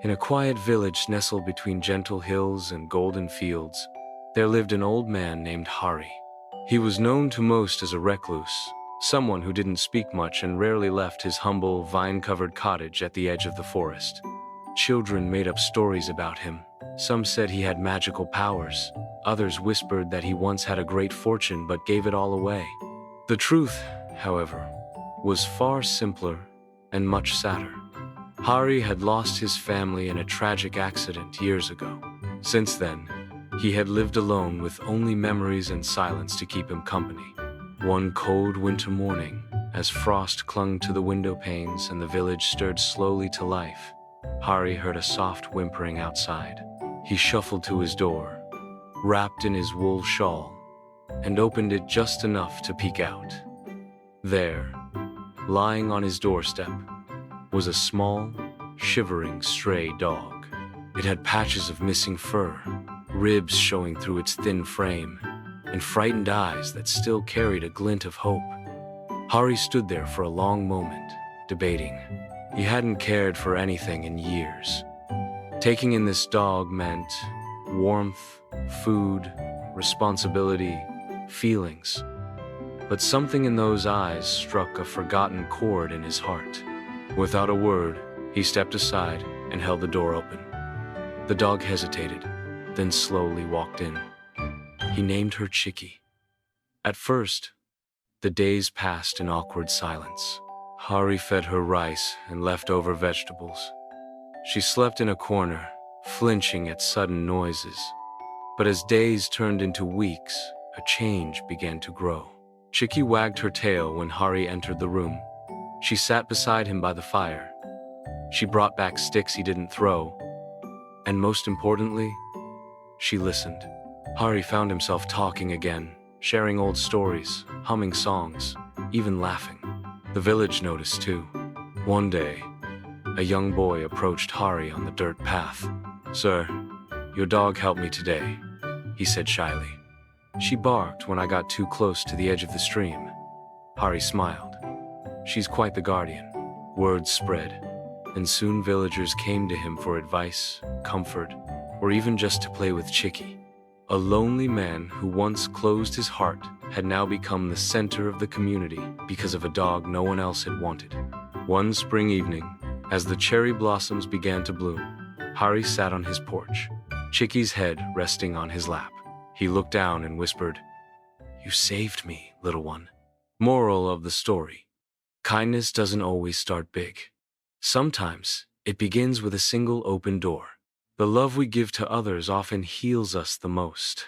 In a quiet village nestled between gentle hills and golden fields, there lived an old man named Hari. He was known to most as a recluse, someone who didn't speak much and rarely left his humble, vine-covered cottage at the edge of the forest. Children made up stories about him. Some said he had magical powers. Others whispered that he once had a great fortune but gave it all away. The truth, however, was far simpler and much sadder. Hari had lost his family in a tragic accident years ago. Since then, he had lived alone with only memories and silence to keep him company. One cold winter morning, as frost clung to the window panes and the village stirred slowly to life, Hari heard a soft whimpering outside. He shuffled to his door, wrapped in his wool shawl, and opened it just enough to peek out. There, lying on his doorstep, was a small, shivering stray dog. It had patches of missing fur, ribs showing through its thin frame, and frightened eyes that still carried a glint of hope. Hari stood there for a long moment, debating. He hadn't cared for anything in years. Taking in this dog meant warmth, food, responsibility, feelings. But something in those eyes struck a forgotten chord in his heart. Without a word, he stepped aside and held the door open. The dog hesitated, then slowly walked in. He named her Chicky. At first, the days passed in awkward silence. Hari fed her rice and leftover vegetables. She slept in a corner, flinching at sudden noises. But as days turned into weeks, a change began to grow. Chicky wagged her tail when Hari entered the room. She sat beside him by the fire. She brought back sticks he didn't throw. And most importantly, she listened. Hari found himself talking again, sharing old stories, humming songs, even laughing. The village noticed too. One day, a young boy approached Hari on the dirt path. "Sir, your dog helped me today," he said shyly. "She barked when I got too close to the edge of the stream." Hari smiled. "She's quite the guardian." Word spread, and soon villagers came to him for advice, comfort, or even just to play with Chicky. A lonely man who once closed his heart had now become the center of the community because of a dog no one else had wanted. One spring evening, as the cherry blossoms began to bloom, Hari sat on his porch, Chicky's head resting on his lap. He looked down and whispered, "You saved me, little one." Moral of the story: kindness doesn't always start big. Sometimes it begins with a single open door. The love we give to others often heals us the most.